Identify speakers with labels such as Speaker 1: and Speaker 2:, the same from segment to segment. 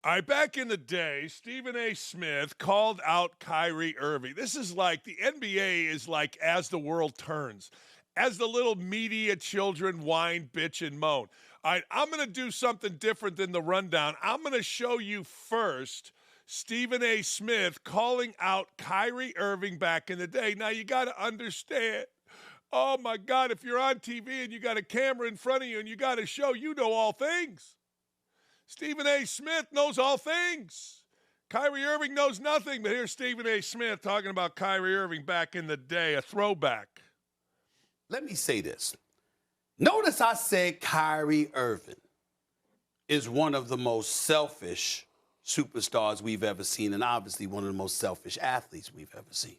Speaker 1: All right, back in the day, Stephen A. Smith called out Kyrie Irving. This is like the NBA is like as the world turns, as the little media children whine, bitch, and moan. All right, I'm going to do something different than the rundown. I'm going to show you first Stephen A. Smith calling out Kyrie Irving back in the day. Now, you got to understand. Oh, my God, if you're on TV and you got a camera in front of you and you got a show, you know all things. Stephen A. Smith knows all things. Kyrie Irving knows nothing, but here's Stephen A. Smith talking about Kyrie Irving back in the day, a throwback.
Speaker 2: Let me say this. Notice I said Kyrie Irving is one of the most selfish superstars we've ever seen, and obviously one of the most selfish athletes we've ever seen.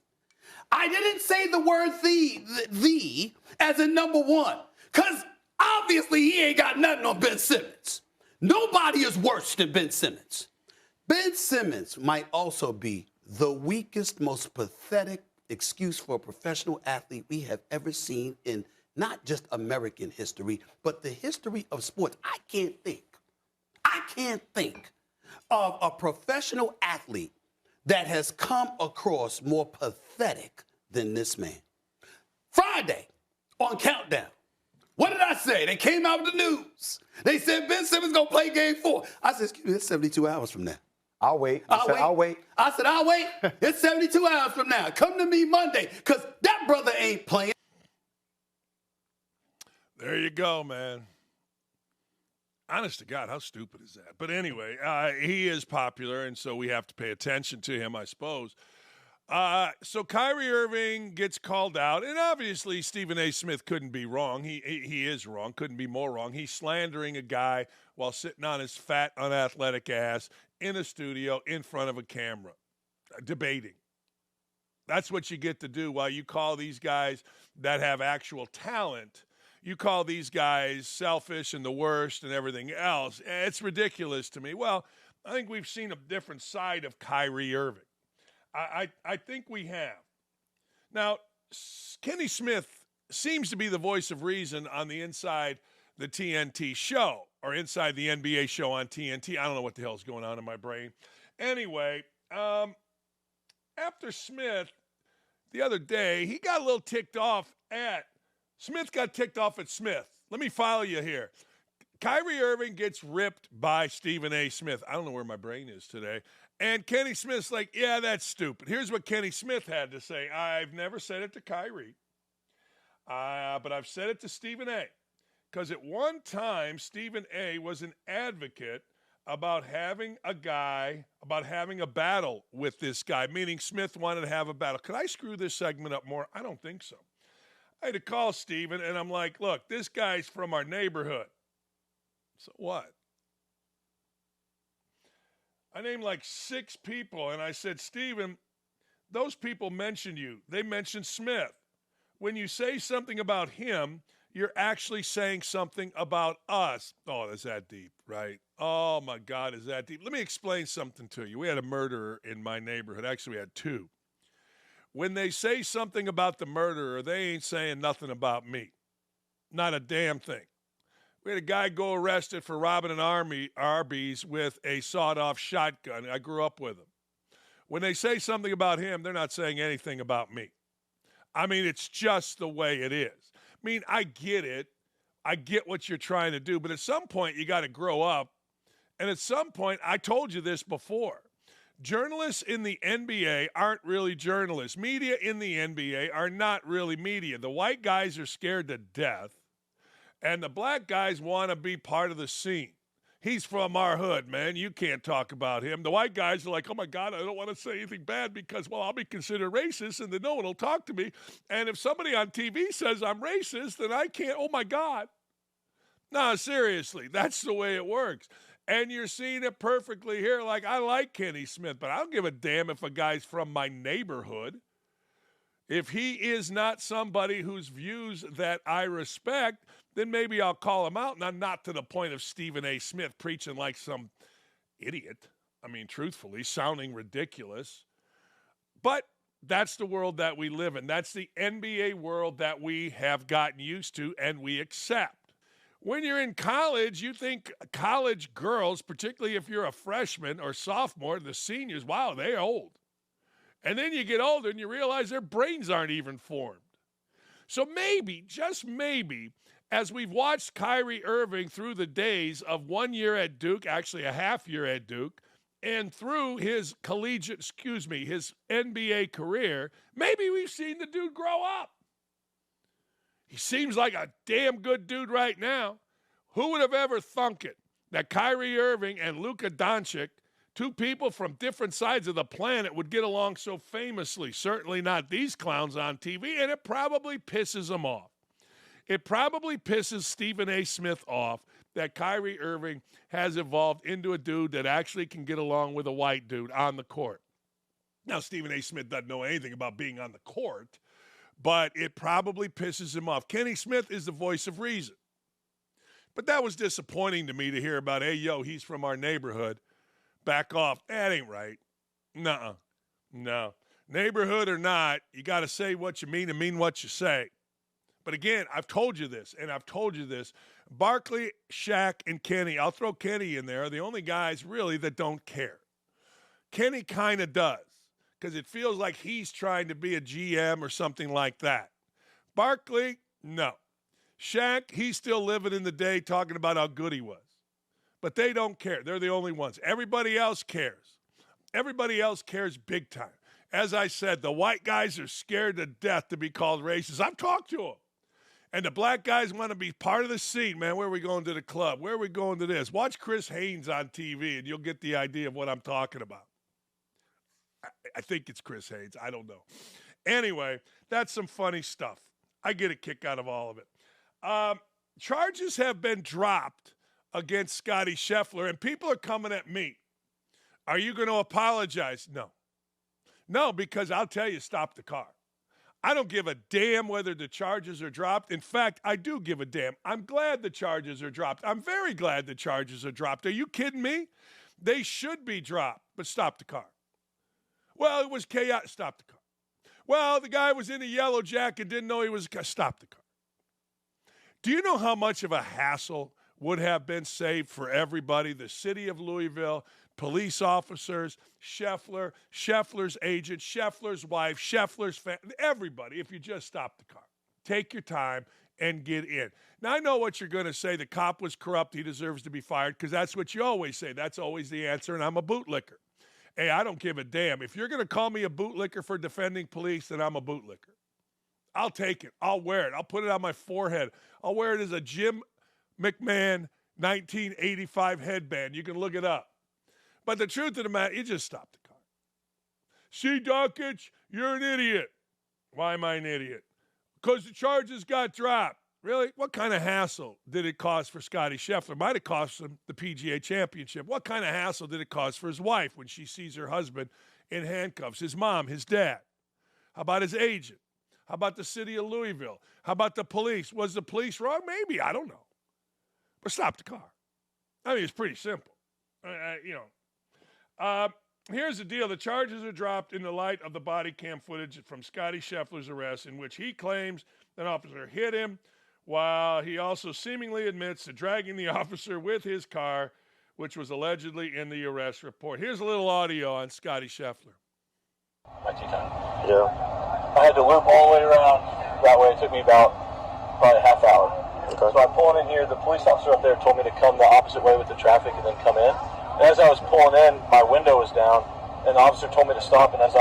Speaker 2: I didn't say the word the as in number one, because obviously he ain't got nothing on Ben Simmons. Nobody is worse than Ben Simmons. Ben Simmons might also be the weakest, most pathetic excuse for a professional athlete we have ever seen in not just American history, but the history of sports. I can't think of a professional athlete that has come across more pathetic than this man. Friday on Countdown. What did I say? They came out with the news. They said Ben Simmons going to play game 4. I said, excuse me, it's 72 hours from now.
Speaker 3: I'll wait.
Speaker 2: I'll wait. I said, I'll wait. It's 72 hours from now. Come to me Monday, because that brother ain't playing.
Speaker 1: There you go, man. Honest to God, how stupid is that? But anyway, he is popular, and so we have to pay attention to him, I suppose. So Kyrie Irving gets called out, and obviously Stephen A. Smith couldn't be wrong. He is wrong, couldn't be more wrong. He's slandering a guy while sitting on his fat, unathletic ass in a studio in front of a camera, debating. That's what you get to do while you call these guys that have actual talent. You call these guys selfish and the worst and everything else. It's ridiculous to me. Well, I think we've seen a different side of Kyrie Irving. I think we have. Now, Kenny Smith seems to be the voice of reason on the Inside the TNT show, or Inside the NBA show on TNT. I don't know what the hell's going on in my brain. Anyway, after Smith, the other day, he got a little ticked off at Smith got ticked off at Smith. Let me follow you here. Kyrie Irving gets ripped by Stephen A. Smith. I don't know where my brain is today. And Kenny Smith's like, yeah, that's stupid. Here's what Kenny Smith had to say. I've never said it to Kyrie, but I've said it to Stephen A. Because at one time, Stephen A. was an advocate about having a battle with this guy, meaning Smith wanted to have a battle. Could I screw this segment up more? I don't think so. I had to call Stephen, and I'm like, look, this guy's from our neighborhood. So what? I named like 6 people, and I said, Stephen, those people mentioned you. They mentioned Smith. When you say something about him, you're actually saying something about us. Oh, is that deep, right? Oh, my God, is that deep? Let me explain something to you. We had a murderer in my neighborhood. Actually, we had 2. When they say something about the murderer, they ain't saying nothing about me. Not a damn thing. We had a guy go arrested for robbing an Arby's with a sawed-off shotgun. I grew up with him. When they say something about him, they're not saying anything about me. I mean, it's just the way it is. I mean, I get it. I get what you're trying to do. But at some point, you got to grow up. And at some point, I told you this before. Journalists in the NBA aren't really journalists. Media in the NBA are not really media. The white guys are scared to death. And the black guys want to be part of the scene. He's from our hood, man. You can't talk about him. The white guys are like, oh, my God, I don't want to say anything bad because, well, I'll be considered racist and then no one will talk to me. And if somebody on TV says I'm racist, then I can't, oh, my God. No, seriously, that's the way it works. And you're seeing it perfectly here. Like, I like Kenny Smith, but I don't give a damn if a guy's from my neighborhood. If he is not somebody whose views that I respect, then maybe I'll call him out. And not to the point of Stephen A. Smith preaching like some idiot. I mean, truthfully, sounding ridiculous. But that's the world that we live in. That's the NBA world that we have gotten used to and we accept. When you're in college, you think college girls, particularly if you're a freshman or sophomore, the seniors, wow, they're old. And then you get older and you realize their brains aren't even formed. So maybe, just maybe, as we've watched Kyrie Irving through the days of 1 year at Duke, actually a half year at Duke, and through his his NBA career, maybe we've seen the dude grow up. He seems like a damn good dude right now. Who would have ever thunk it that Kyrie Irving and Luka Doncic, two people from different sides of the planet, would get along so famously? Certainly not these clowns on TV, and it probably pisses them off. It probably pisses Stephen A. Smith off that Kyrie Irving has evolved into a dude that actually can get along with a white dude on the court. Now, Stephen A. Smith doesn't know anything about being on the court, but it probably pisses him off. Kenny Smith is the voice of reason. But that was disappointing to me to hear about, hey, yo, he's from our neighborhood. Back off. That ain't right. Nuh-uh. No. Neighborhood or not, you got to say what you mean and mean what you say. But again, I've told you this, and I've told you this. Barkley, Shaq, and Kenny, I'll throw Kenny in there, are the only guys really that don't care. Kenny kind of does, because it feels like he's trying to be a GM or something like that. Barkley, no. Shaq, he's still living in the day talking about how good he was. But they don't care. They're the only ones. Everybody else cares. Everybody else cares big time. As I said, the white guys are scared to death to be called racist. I've talked to them. And the black guys want to be part of the scene. Man, where are we going to the club? Where are we going to this? Watch Chris Haynes on TV, and you'll get the idea of what I'm talking about. I think it's Chris Haynes. I don't know. Anyway, that's some funny stuff. I get a kick out of all of it. Charges have been dropped against Scotty Scheffler, and people are coming at me. Are you going to apologize? No. No, because I'll tell you, stop the car. I don't give a damn whether the charges are dropped. In fact, I do give a damn. I'm glad the charges are dropped. I'm very glad the charges are dropped. Are you kidding me? They should be dropped, but stop the car. Well, it was chaos. Stop the car. Well, the guy was in a yellow jacket, didn't know he was. Stop the car. Do you know how much of a hassle would have been saved for everybody? The city of Louisville, police officers, Scheffler, Scheffler's agent, Scheffler's wife, Scheffler's family, everybody, if you just stop the car. Take your time and get in. Now, I know what you're going to say. The cop was corrupt. He deserves to be fired, because that's what you always say. That's always the answer, and I'm a bootlicker. Hey, I don't give a damn. If you're going to call me a bootlicker for defending police, then I'm a bootlicker. I'll take it. I'll wear it. I'll put it on my forehead. I'll wear it as a Jim McMahon 1985 headband. You can look it up. But the truth of the matter, you just stop the car. See, Dakich, you're an idiot. Why am I an idiot? Because the charges got dropped. Really? What kind of hassle did it cause for Scotty Scheffler? Might have cost him the PGA Championship. What kind of hassle did it cause for his wife when she sees her husband in handcuffs? His mom, his dad. How about his agent? How about the city of Louisville? How about the police? Was the police wrong? Maybe. I don't know. But stop the car. I mean, it's pretty simple. Here's the deal. The charges are dropped in the light of the body cam footage from Scotty Scheffler's arrest, in which he claims an officer hit him, while he also seemingly admits to dragging the officer with his car, which was allegedly in the arrest report. Here's a little audio on Scotty Scheffler.
Speaker 3: My tea time.
Speaker 4: Yeah.
Speaker 3: I had to loop all the way around. That way it took me about probably a half hour.
Speaker 4: Okay.
Speaker 3: So I'm pulling in here. The police officer up there told me to come the opposite way with the traffic and then come in. And as I was pulling in, my window was down, and the officer told me to stop. And as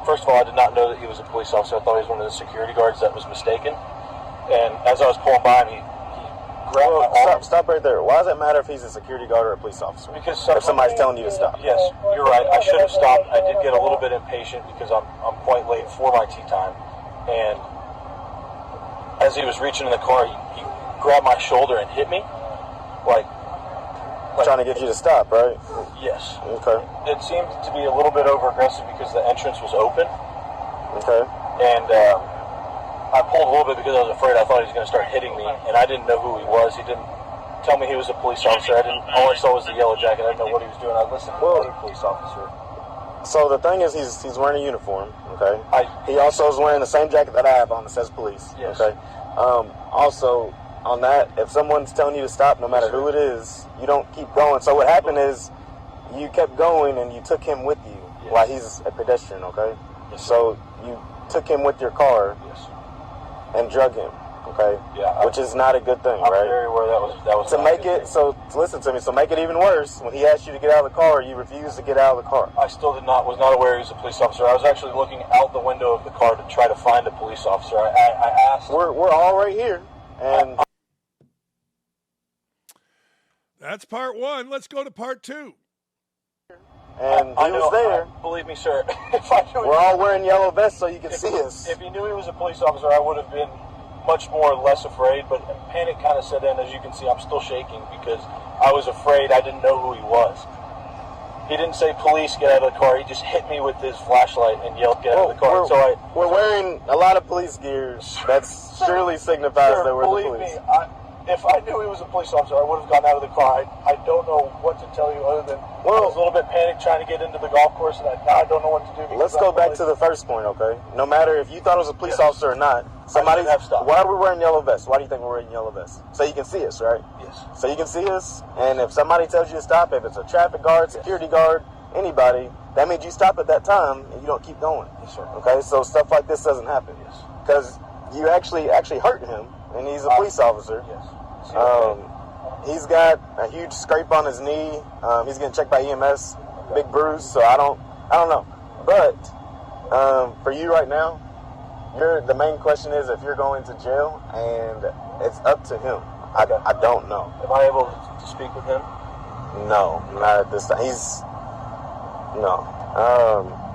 Speaker 3: first of all, I did not know that he was a police officer. I thought he was one of the security guards that was mistaken. And as I was pulling by him, he grabbed my arm.
Speaker 4: Stop right there. Why does it matter if he's a security guard or a police officer?
Speaker 3: Because
Speaker 4: if somebody's telling you to stop.
Speaker 3: Yes, you're right. I should have stopped. I did get a little bit impatient because I'm quite late for my tea time. And as he was reaching in the car, he grabbed my shoulder and hit me, like
Speaker 4: trying to get you to stop, right?
Speaker 3: Yes.
Speaker 4: Okay.
Speaker 3: It seemed to be a little bit over aggressive because the entrance was open.
Speaker 4: Okay.
Speaker 3: And I pulled a little bit because I was afraid. I thought he was going to start hitting me, and I didn't know who he was. He didn't tell me he was a police officer. All I saw was the yellow jacket. I didn't know what he was doing. I listened to the police officer.
Speaker 4: So the thing is, he's wearing a uniform. Okay. He also is wearing the same jacket that I have on that says police.
Speaker 3: Yes.
Speaker 4: Okay. Also, on that, if someone's telling you to stop, no matter who it is, you don't keep going. So what happened is you kept going and you took him with you while he's a pedestrian, okay?
Speaker 3: Yes,
Speaker 4: so you took him with your car and drug him, okay?
Speaker 3: Yeah,
Speaker 4: which is not a good thing,
Speaker 3: I'm
Speaker 4: right?
Speaker 3: very aware that was
Speaker 4: to
Speaker 3: not
Speaker 4: make
Speaker 3: a good
Speaker 4: it,
Speaker 3: thing.
Speaker 4: so listen to me, so make it even worse, when he asked you to get out of the car, you refused to get out of the car.
Speaker 3: I still was not aware he was a police officer. I was actually looking out the window of the car to try to find a police officer. I asked.
Speaker 4: We're all right here, and
Speaker 1: That's part one. Let's go to part two.
Speaker 4: And he was there.
Speaker 3: Believe me, sir. If I knew
Speaker 4: We're all wearing yellow vests so you can see us.
Speaker 3: If he knew he was a police officer, I would have been much more less afraid. But panic kind of set in. As you can see, I'm still shaking because I was afraid. I didn't know who he was. He didn't say, "Police, get out of the car." He just hit me with his flashlight and yelled, "Get out of the car."
Speaker 4: We're wearing a lot of police gear. That surely signifies that we're the police.
Speaker 3: Believe me, if I knew he was a police officer, I would have gotten out of the car. I don't know what to tell you other than I was a little bit panicked trying to get into the golf course, and now I don't know what to do.
Speaker 4: Let's go back to the first point, okay? No matter if you thought it was a police officer or not, somebody. Why are we wearing yellow vests? Why do you think we're wearing yellow vests? So you can see us, right?
Speaker 3: Yes.
Speaker 4: So you can see us, and if somebody tells you to stop, if it's a traffic guard, security guard, anybody, that means you stop at that time and you don't keep going.
Speaker 3: Yes, sir.
Speaker 4: Okay, so stuff like this doesn't happen.
Speaker 3: Yes.
Speaker 4: Because you actually hurt him, and he's a police officer.
Speaker 3: Yes.
Speaker 4: He's got a huge scrape on his knee. He's getting checked by EMS, big bruise. So I don't know. But for you right now, the main question is if you're going to jail, and it's up to him. I don't know.
Speaker 3: Am I able to speak with him?
Speaker 4: No, not at this time. No.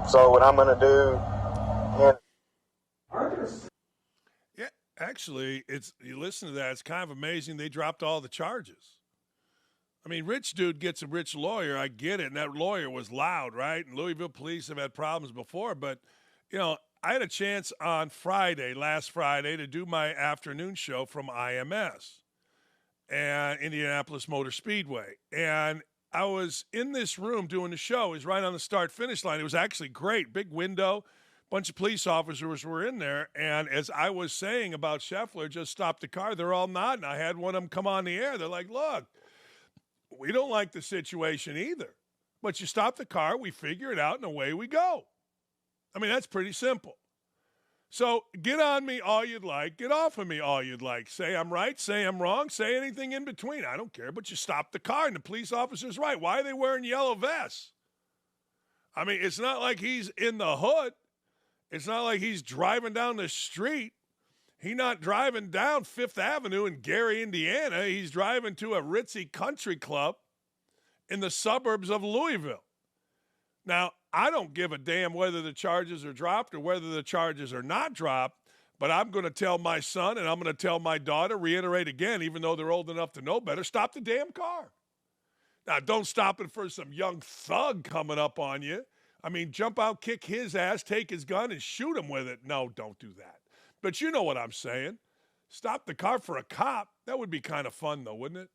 Speaker 4: So what I'm gonna do?
Speaker 1: Yeah, actually, you listen to that. It's kind of amazing they dropped all the charges. I mean, rich dude gets a rich lawyer. I get it, and that lawyer was loud, right? And Louisville police have had problems before, but I had a chance on last Friday, to do my afternoon show from IMS and Indianapolis Motor Speedway, and I was in this room doing the show. It was right on the start-finish line. It was actually great. Big window. Bunch of police officers were in there. And as I was saying about Scheffler, just stopped the car, they're all nodding. I had one of them come on the air. They're like, look, we don't like the situation either. But you stop the car, we figure it out, and away we go. I mean, that's pretty simple. So get on me all you'd like. Get off of me all you'd like. Say I'm right, say I'm wrong, say anything in between. I don't care, but you stop the car, and the police officer's right. Why are they wearing yellow vests? I mean, it's not like he's in the hood. It's not like he's driving down the street. He's not driving down Fifth Avenue in Gary, Indiana. He's driving to a ritzy country club in the suburbs of Louisville. Now, I don't give a damn whether the charges are dropped or whether the charges are not dropped, but I'm going to tell my son and I'm going to tell my daughter, reiterate again, even though they're old enough to know better, stop the damn car. Now, don't stop it for some young thug coming up on you. I mean, jump out, kick his ass, take his gun, and shoot him with it. No, don't do that. But you know what I'm saying. Stop the car for a cop. That would be kind of fun, though, wouldn't it?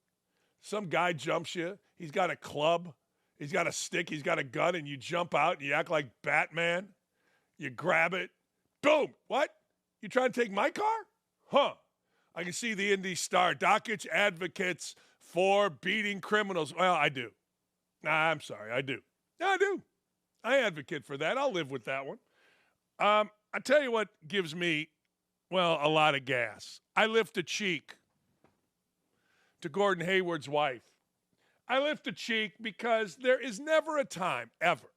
Speaker 1: Some guy jumps you. He's got a club. He's got a stick, he's got a gun, and you jump out and you act like Batman. You grab it. Boom. What? You trying to take my car? Huh. I can see the Indy Star. Dakich advocates for beating criminals. Well, I do. I'm sorry, I do. I do. I advocate for that. I'll live with that one. I tell you what gives me, a lot of gas. I lift a cheek to Gordon Hayward's wife. I lift a cheek because there is never a time, ever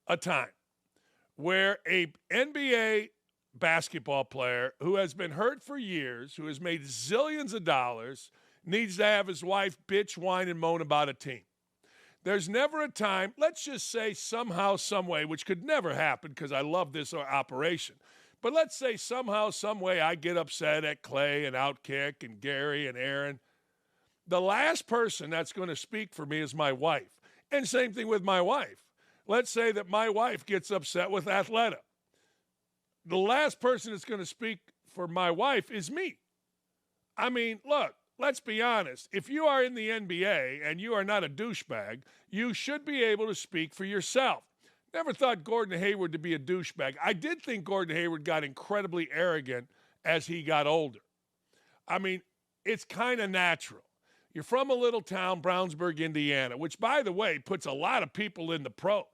Speaker 1: a time where a NBA basketball player who has been hurt for years, who has made zillions of dollars, needs to have his wife bitch, whine, and moan about a team. There's never a time, let's just say somehow, some way, which could never happen because I love this operation, but let's say somehow, some way I get upset at Clay and OutKick and Gary and Aaron. The last person that's going to speak for me is my wife. And same thing with my wife. Let's say that my wife gets upset with Athleta. The last person that's going to speak for my wife is me. I mean, look, let's be honest. If you are in the NBA and you are not a douchebag, you should be able to speak for yourself. Never thought Gordon Hayward to be a douchebag. I did think Gordon Hayward got incredibly arrogant as he got older. I mean, it's kind of natural. You're from a little town, Brownsburg, Indiana, which, by the way, puts a lot of people in the pros.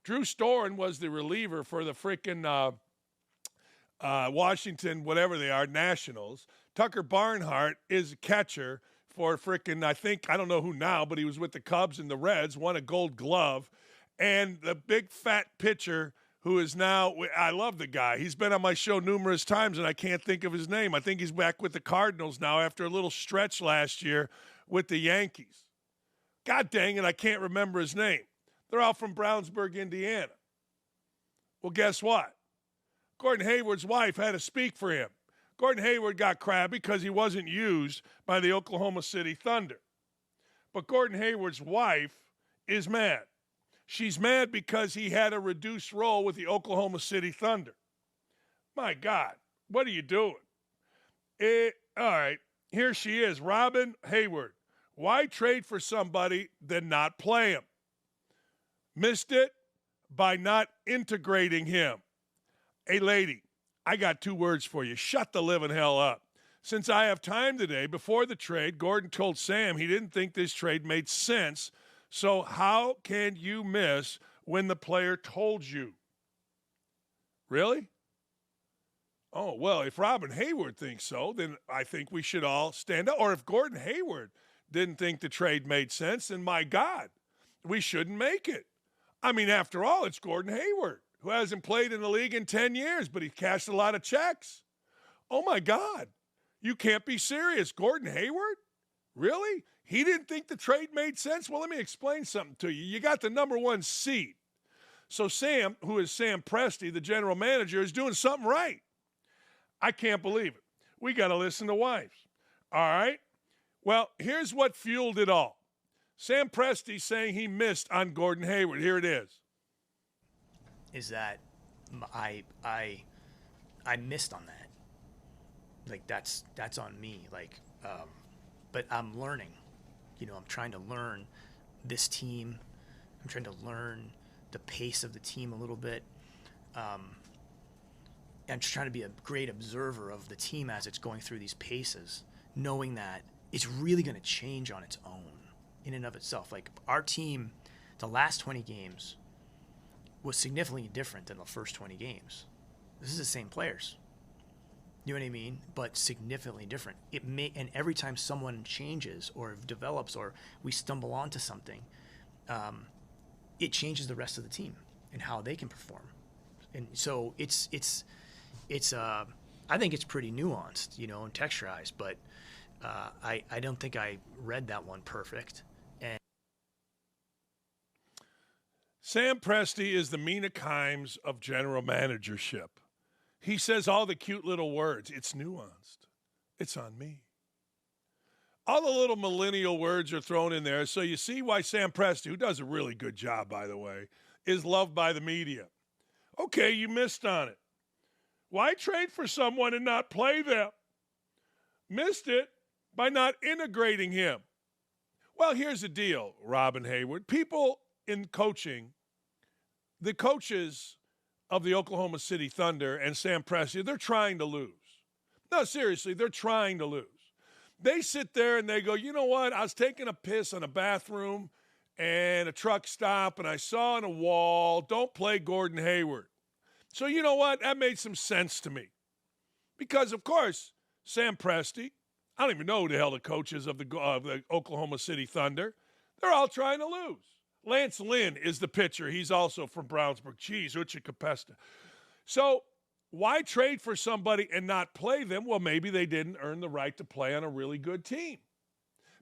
Speaker 1: Drew Storen was the reliever for the freaking Washington, whatever they are, Nationals. Tucker Barnhart is a catcher for freaking, I don't know who now, but he was with the Cubs and the Reds, won a Gold Glove. And the big fat pitcher who is now, I love the guy. He's been on my show numerous times, and I can't think of his name. I think he's back with the Cardinals now after a little stretch last year with the Yankees. God dang it, I can't remember his name. They're all from Brownsburg, Indiana. Well, guess what? Gordon Hayward's wife had to speak for him. Gordon Hayward got crabby because he wasn't used by the Oklahoma City Thunder. But Gordon Hayward's wife is mad. She's mad because he had a reduced role with the Oklahoma City Thunder. My God, what are you doing? All right, here she is, Robin Hayward. Why trade for somebody then not play him? Missed it by not integrating him. Hey, lady, I got 2 words for you. Shut the living hell up. Since I have time today, before the trade, Gordon told Sam he didn't think this trade made sense. So how can you miss when the player told you? Really? Oh, well, if Robin Hayward thinks so, then I think we should all stand up. Or if Gordon Hayward didn't think the trade made sense, then my God, we shouldn't make it. I mean, after all, it's Gordon Hayward, who hasn't played in the league in 10 years, but he cashed a lot of checks. Oh, my God. You can't be serious. Gordon Hayward? Really? He didn't think the trade made sense? Well, let me explain something to you. You got the number 1 seed. So Sam, who is Sam Presti, the general manager, is doing something right. I can't believe it. We got to listen to wives. All right? Well, here's what fueled it all. Sam Presti saying he missed on Gordon Hayward. Here it is.
Speaker 5: Is that I missed on that. Like that's on me. Like, but I'm learning. You know, I'm trying to learn this team. I'm trying to learn the pace of the team a little bit. I'm just trying to be a great observer of the team as it's going through these paces, knowing that it's really going to change on its own in and of itself. Like our team, the last 20 games was significantly different than the first 20 games. This is the same players. You know what I mean? But significantly different. And every time someone changes or develops or we stumble onto something, it changes the rest of the team and how they can perform. And so it's I think it's pretty nuanced, you know, and texturized, but I don't think I read that one perfect. And
Speaker 1: Sam Presti is the Mina Kimes of general managership. He says all the cute little words. It's nuanced. It's on me. All the little millennial words are thrown in there. So you see why Sam Presti, who does a really good job, by the way, is loved by the media. Okay, you missed on it. Why trade for someone and not play them? Missed it by not integrating him. Well, here's the deal, Robin Hayward. People in coaching, the coaches of the Oklahoma City Thunder and Sam Presti, they're trying to lose. No, seriously, they're trying to lose. They sit there and they go, you know what? I was taking a piss in a bathroom and a truck stop, and I saw on a wall, don't play Gordon Hayward. So you know what? That made some sense to me. Because, of course, Sam Presti, I don't even know who the hell the coach is of the Oklahoma City Thunder. They're all trying to lose. Lance Lynn is the pitcher. He's also from Brownsburg. Geez, Uche Capesta. So why trade for somebody and not play them? Well, maybe they didn't earn the right to play on a really good team.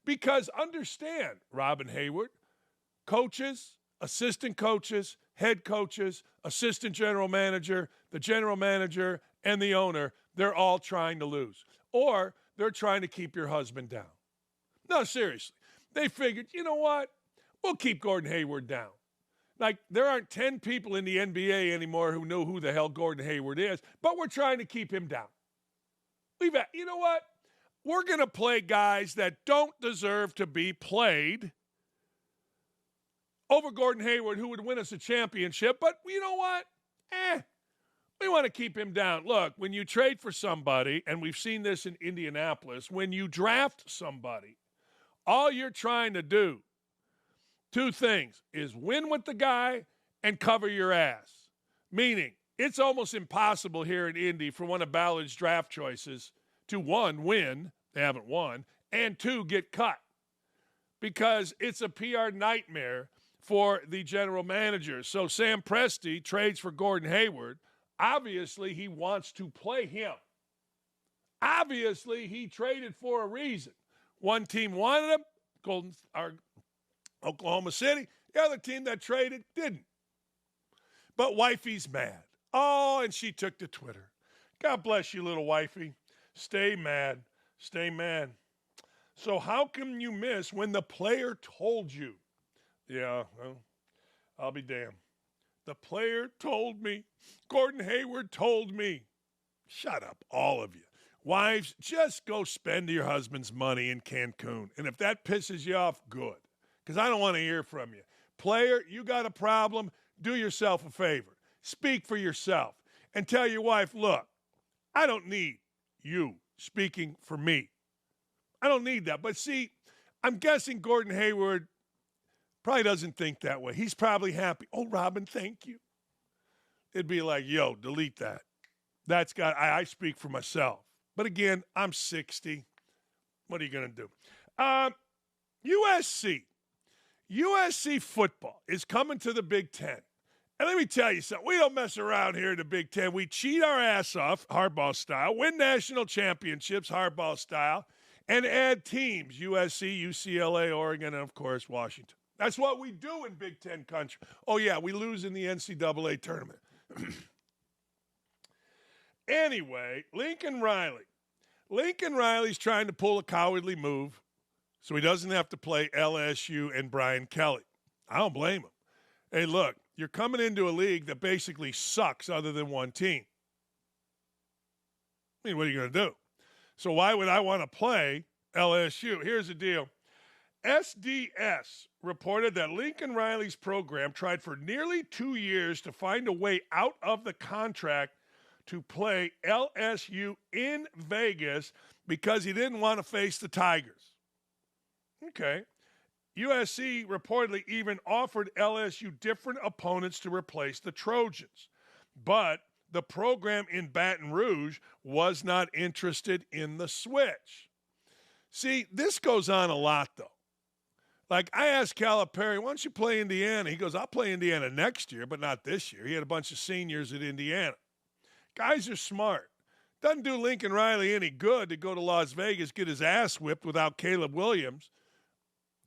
Speaker 1: Because understand, Robin Hayward, coaches, assistant coaches, head coaches, assistant general manager, the general manager, and the owner, they're all trying to lose. Or they're trying to keep your husband down. No, seriously. They figured, you know what? We'll keep Gordon Hayward down. Like, there aren't 10 people in the NBA anymore who know who the hell Gordon Hayward is, but we're trying to keep him down. You know what? We're going to play guys that don't deserve to be played over Gordon Hayward, who would win us a championship. But you know what? We want to keep him down. Look, when you trade for somebody, and we've seen this in Indianapolis, when you draft somebody, all you're trying to do, two things, is win with the guy and cover your ass. Meaning, it's almost impossible here in Indy for one of Ballard's draft choices to, one, win, they haven't won, and two, get cut. Because it's a PR nightmare for the general manager. So Sam Presti trades for Gordon Hayward. Obviously, he wants to play him. Obviously, he traded for a reason. One team wanted him, Oklahoma City. The other team that traded didn't. But wifey's mad. Oh, and she took to Twitter. God bless you, little wifey. Stay mad. Stay mad. So how can you miss when the player told you? Yeah, well, I'll be damned. The player told me. Gordon Hayward told me. Shut up, all of you. Wives, just go spend your husband's money in Cancun. And if that pisses you off, good. Because I don't want to hear from you. Player, you got a problem, do yourself a favor. Speak for yourself. And tell your wife, look, I don't need you speaking for me. I don't need that. But see, I'm guessing Gordon Hayward probably doesn't think that way. He's probably happy. Oh, Robin, thank you. It'd be like, yo, delete that. I speak for myself. But again, I'm 60. What are you going to do? USC football is coming to the Big Ten. And let me tell you something. We don't mess around here in the Big Ten. We cheat our ass off, hardball style, win national championships, hardball style, and add teams, USC, UCLA, Oregon, and, of course, Washington. That's what we do in Big Ten country. Oh, yeah, we lose in the NCAA tournament. Anyway, Lincoln Riley. Lincoln Riley's trying to pull a cowardly move so he doesn't have to play LSU and Brian Kelly. I don't blame him. Hey, look, you're coming into a league that basically sucks other than one team. I mean, what are you going to do? So why would I want to play LSU? Here's the deal. SDS reported that Lincoln Riley's program tried for nearly 2 years to find a way out of the contract to play LSU in Vegas because he didn't want to face the Tigers. Okay. USC reportedly even offered LSU different opponents to replace the Trojans. But the program in Baton Rouge was not interested in the switch. See, this goes on a lot, though. Like, I asked Calipari, why don't you play Indiana? He goes, I'll play Indiana next year, but not this year. He had a bunch of seniors at Indiana. Guys are smart. Doesn't do Lincoln Riley any good to go to Las Vegas, get his ass whipped without Caleb Williams.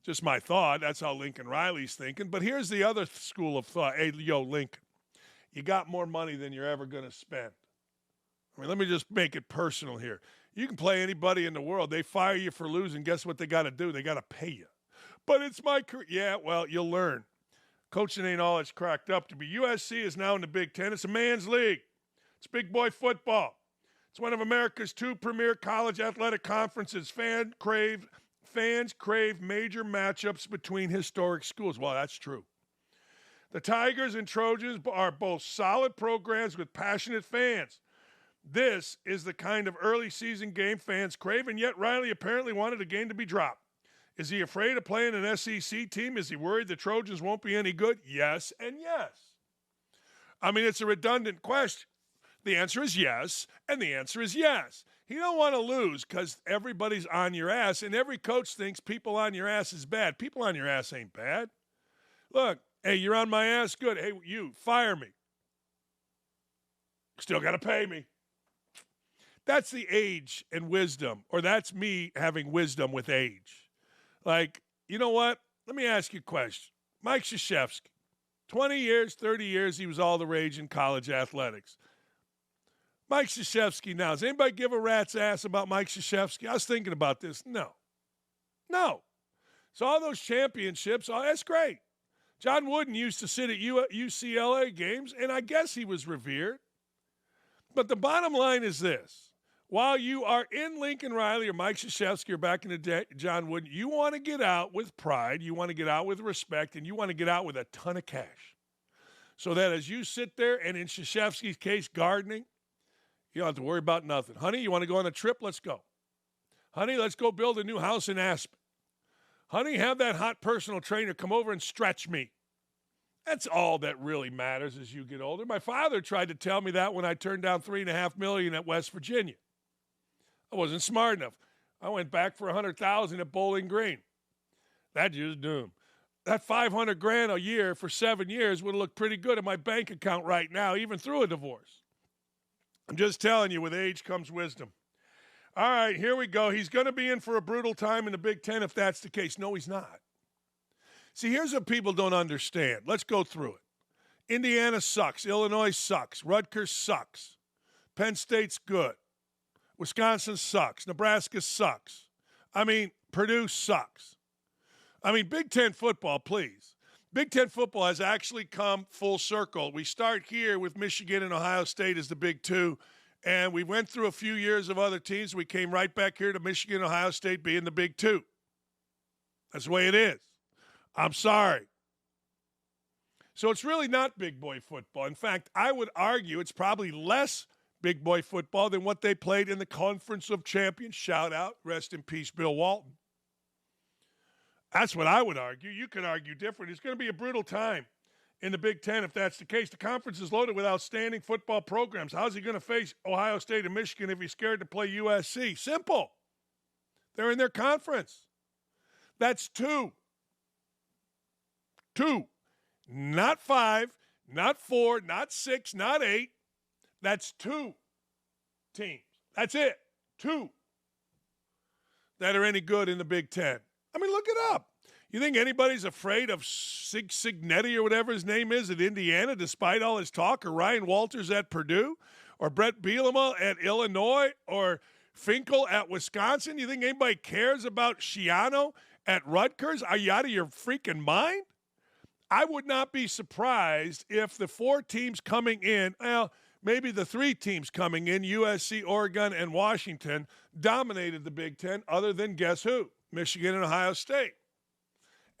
Speaker 1: Just my thought. That's how Lincoln Riley's thinking. But here's the other school of thought. Hey, yo, Lincoln, you got more money than you're ever going to spend. I mean, let me just make it personal here. You can play anybody in the world. They fire you for losing. Guess what they got to do? They got to pay you. But it's my career. Yeah, well, you'll learn. Coaching ain't all it's cracked up to be. USC is now in the Big Ten. It's a man's league. It's big boy football. It's one of America's two premier college athletic conferences. Fans crave major matchups between historic schools. Well, that's true. The Tigers and Trojans are both solid programs with passionate fans. This is the kind of early season game fans crave, and yet Riley apparently wanted a game to be dropped. Is he afraid of playing an SEC team? Is he worried the Trojans won't be any good? Yes and yes. I mean, it's a redundant question. The answer is yes, and the answer is yes. You don't want to lose because everybody's on your ass, and every coach thinks people on your ass is bad. People on your ass ain't bad. Look, hey, you're on my ass? Good. Hey, you, fire me. Still got to pay me. That's the age and wisdom, or that's me having wisdom with age. Like, you know what? Let me ask you a question. Mike Krzyzewski, 20 years, 30 years, he was all the rage in college athletics. Mike Krzyzewski now. Does anybody give a rat's ass about Mike Krzyzewski? I was thinking about this. No. So all those championships, that's great. John Wooden used to sit at UCLA games, and I guess he was revered. But the bottom line is this. While you are in Lincoln Riley or Mike Krzyzewski or back in the day, John Wooden, you want to get out with pride, you want to get out with respect, and you want to get out with a ton of cash. so that as you sit there and in Krzyzewski's case, gardening, you don't have to worry about nothing. Honey, you want to go on a trip? Let's go. Honey, let's go build a new house in Aspen. Honey, have that hot personal trainer come over and stretch me. That's all that really matters as you get older. My father tried to tell me that when I turned down $3.5 million at West Virginia. I wasn't smart enough. I went back for $100,000 at Bowling Green. That just doomed. That $500,000 a year for 7 years would have looked pretty good in my bank account right now, even through a divorce. I'm just telling you, with age comes wisdom. All right, here we go. He's going to be in for a brutal time in the Big Ten if that's the case. No, he's not. See, here's what people don't understand. Let's go through it. Indiana sucks. Illinois sucks. Rutgers sucks. Penn State's good. Wisconsin sucks. Nebraska sucks. Purdue sucks. Big Ten football, please. Big Ten football has actually come full circle. We start here with Michigan and Ohio State as the Big Two, and we went through a few years of other teams. We came right back here to Michigan and Ohio State being the Big Two. That's the way it is. I'm sorry. So it's really not big boy football. In fact, I would argue it's probably less big boy football than what they played in the Conference of Champions. Shout out, rest in peace, Bill Walton. That's what I would argue. You could argue different. It's going to be a brutal time in the Big Ten if that's the case. The conference is loaded with outstanding football programs. How's he going to face Ohio State and Michigan if he's scared to play USC? Simple. They're in their conference. That's two. Two. Not 5, not 4, not 6, not 8. That's 2 teams. That's it. 2 that are any good in the Big Ten. Look it up. You think anybody's afraid of Signetti or whatever his name is at Indiana, despite all his talk, or Ryan Walters at Purdue, or Brett Bielema at Illinois, or Finkel at Wisconsin? You think anybody cares about Schiano at Rutgers? Are you out of your freaking mind? I would not be surprised if the 4 teams coming in, maybe the 3 teams coming in, USC, Oregon, and Washington, dominated the Big Ten, other than guess who? Michigan and Ohio State.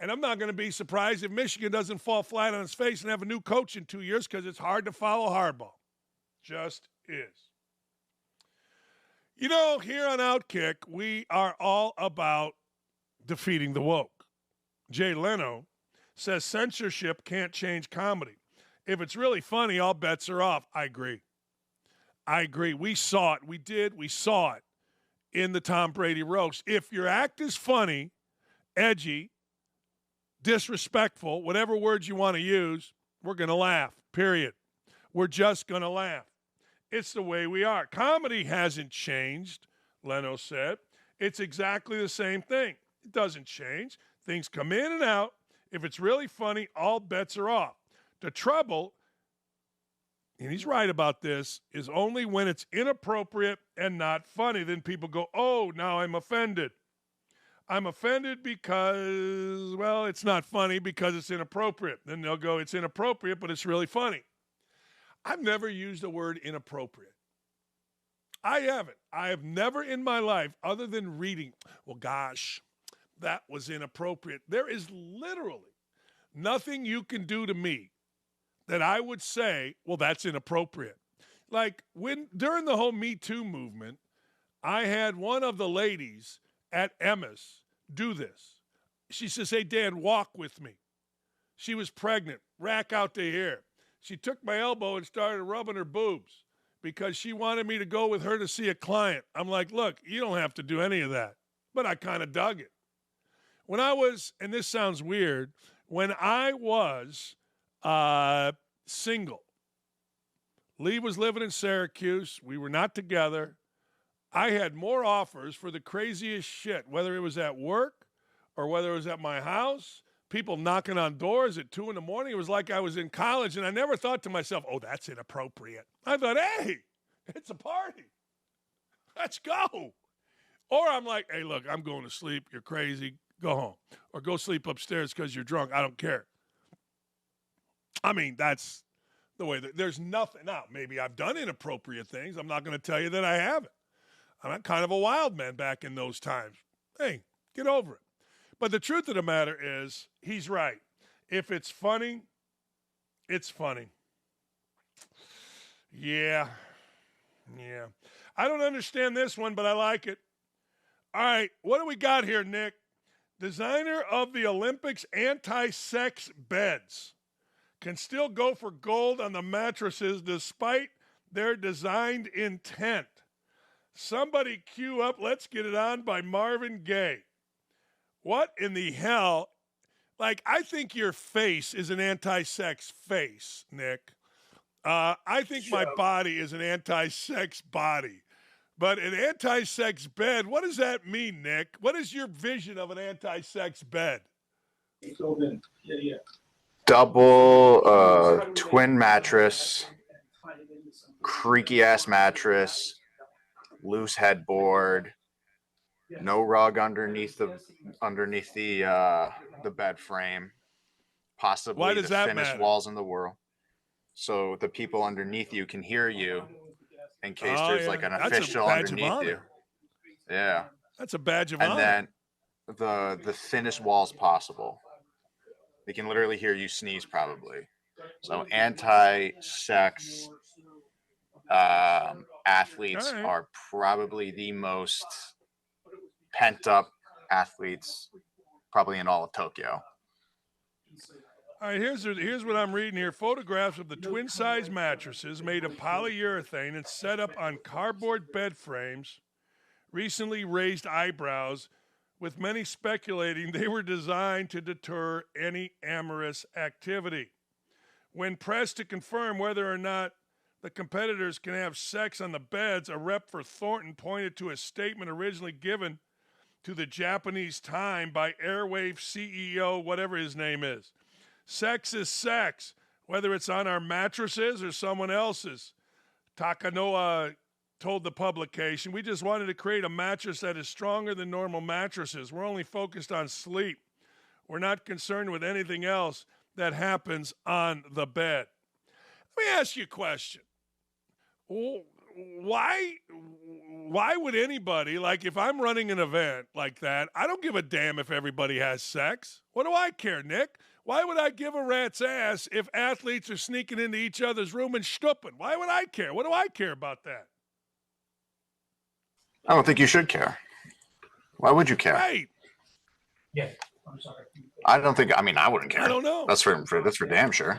Speaker 1: And I'm not going to be surprised if Michigan doesn't fall flat on its face and have a new coach in 2 years, because it's hard to follow Harbaugh. Just is. Here on OutKick, we are all about defeating the woke. Jay Leno says censorship can't change comedy. If it's really funny, all bets are off. I agree. We saw it. We saw it in the Tom Brady roast. If your act is funny, edgy, disrespectful, whatever words you want to use, we're going to laugh, period. We're just going to laugh. It's the way we are. Comedy hasn't changed, Leno said. It's exactly the same thing. It doesn't change. Things come in and out. If it's really funny, all bets are off. The trouble, and he's right about this, is only when it's inappropriate and not funny. Then people go, oh, now I'm offended. I'm offended because, it's not funny because it's inappropriate. Then they'll go, it's inappropriate, but it's really funny. I've never used the word inappropriate. I haven't. I have never in my life, other than reading, well, gosh, that was inappropriate. There is literally nothing you can do to me that I would say, well, that's inappropriate. Like during the whole Me Too movement, I had one of the ladies at Emma's do this. She says, hey, Dan, walk with me. She was pregnant, rack out the hair. She took my elbow and started rubbing her boobs because she wanted me to go with her to see a client. I'm like, look, you don't have to do any of that. But I kind of dug it. When I was, and this sounds weird, when I was single, Lee was living in Syracuse. We were not together. I had more offers for the craziest shit, whether it was at work or whether it was at my house, people knocking on doors at 2 a.m. It was like I was in college, and I never thought to myself, oh, that's inappropriate. I thought, hey, it's a party. Let's go. Or I'm like, hey, look, I'm going to sleep. You're crazy. Go home. Or go sleep upstairs because you're drunk. I don't care. That's the way that there's nothing. Now, maybe I've done inappropriate things. I'm not going to tell you that I haven't. I'm kind of a wild man back in those times. Hey, get over it. But the truth of the matter is, he's right. If it's funny, It's funny. Yeah. I don't understand this one, but I like it. All right, what do we got here, Nick? Designer of the Olympics anti-sex beds can still go for gold on the mattresses despite their designed intent. Somebody cue up Let's Get It On by Marvin Gaye. What in the hell? Like, I think your face is an anti-sex face, Nick. I think my body is an anti-sex body. But an anti-sex bed, what does that mean, Nick? What is your vision of an anti-sex bed?
Speaker 6: Double twin mattress, creaky ass mattress, loose headboard, no rug underneath the bed frame, possibly
Speaker 1: Why does
Speaker 6: the
Speaker 1: that
Speaker 6: thinnest
Speaker 1: matter?
Speaker 6: walls in the world, so the people underneath you can hear you in case there's like an
Speaker 1: That's
Speaker 6: official
Speaker 1: a badge
Speaker 6: underneath
Speaker 1: of
Speaker 6: you.
Speaker 1: honor.
Speaker 6: Yeah,
Speaker 1: That's a badge of
Speaker 6: and
Speaker 1: honor.
Speaker 6: then the thinnest walls possible. They can literally hear you sneeze, probably. So anti-sex athletes
Speaker 1: All right.
Speaker 6: are probably the most pent-up athletes probably in all of Tokyo.
Speaker 1: All right, here's what I'm reading here. Photographs of the twin-size mattresses made of polyurethane and set up on cardboard bed frames recently raised eyebrows, with many speculating they were designed to deter any amorous activity. When pressed to confirm whether or not the competitors can have sex on the beds, a rep for Thornton pointed to a statement originally given to the Japanese Time by Airwave CEO, whatever his name is. Sex is sex, whether it's on our mattresses or someone else's. Takanoa told the publication, we just wanted to create a mattress that is stronger than normal mattresses. We're only focused on sleep. We're not concerned with anything else that happens on the bed. Let me ask you a question. Why would anybody, like if I'm running an event like that, I don't give a damn if everybody has sex. What do I care, Nick? Why would I give a rat's ass if athletes are sneaking into each other's room and stooping? Why would I care? What do I care about that?
Speaker 6: I don't think you should care. Why would you care?
Speaker 1: Right.
Speaker 7: Yeah, I'm sorry.
Speaker 6: I don't think. I mean, I wouldn't care.
Speaker 1: I don't know.
Speaker 6: That's for damn sure.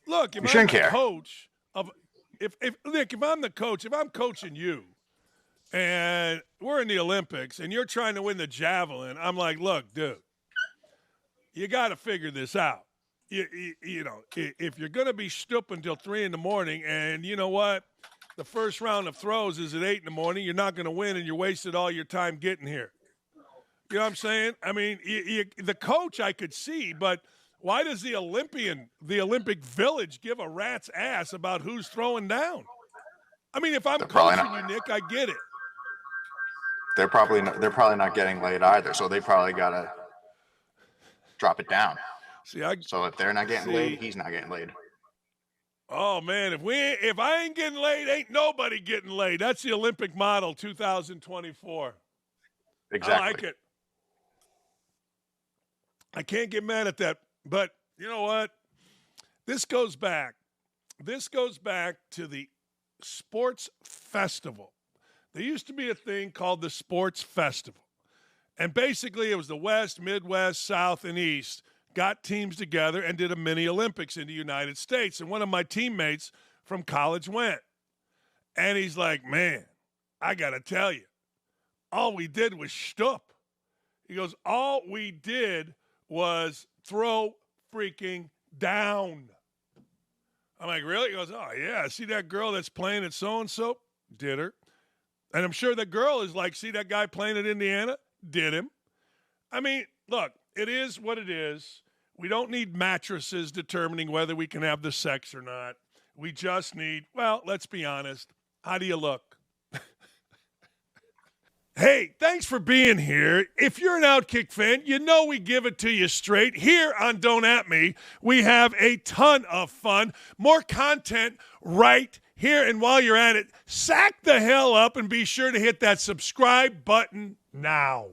Speaker 1: Look, if
Speaker 6: You
Speaker 1: I'm
Speaker 6: shouldn't
Speaker 1: the
Speaker 6: care.
Speaker 1: coach of, if Nick, if I'm the coach, if I'm coaching you, and we're in the Olympics, and you're trying to win the javelin, I'm like, look, dude, you got to figure this out. You know, if you're going to be stooping till 3 in the morning, and you know what, the first round of throws is at 8 in the morning, you're not going to win, and you wasted all your time getting here. You know what I'm saying? I mean, the coach I could see, but why does the Olympic Village give a rat's ass about who's throwing down? I mean, if I'm coaching you, Nick, I get it.
Speaker 6: They're probably not getting laid either, so they probably gotta drop it down. So if they're not getting laid, he's not getting laid.
Speaker 1: Oh man, if I ain't getting laid, ain't nobody getting laid. That's the Olympic model 2024.
Speaker 6: Exactly.
Speaker 1: I like it. I can't get mad at that. But you know what? This goes back to the sports festival. There used to be a thing called the sports festival. And basically it was the West, Midwest, South, and East got teams together and did a mini Olympics in the United States. And one of my teammates from college went. And he's like, man, I got to tell you, all we did was stoop. He goes, all we did was throw freaking down. I'm like, really? He goes, oh, yeah, see that girl that's playing at so-and-so? Did her. And I'm sure the girl is like, see that guy playing at Indiana? Did him. I mean, look, it is what it is. We don't need mattresses determining whether we can have the sex or not. We just need, well, let's be honest. How do you look? Hey, thanks for being here. If you're an OutKick fan, you know we give it to you straight. Here on Don't At Me, we have a ton of fun. More content right here. And while you're at it, sack the hell up and be sure to hit that subscribe button now.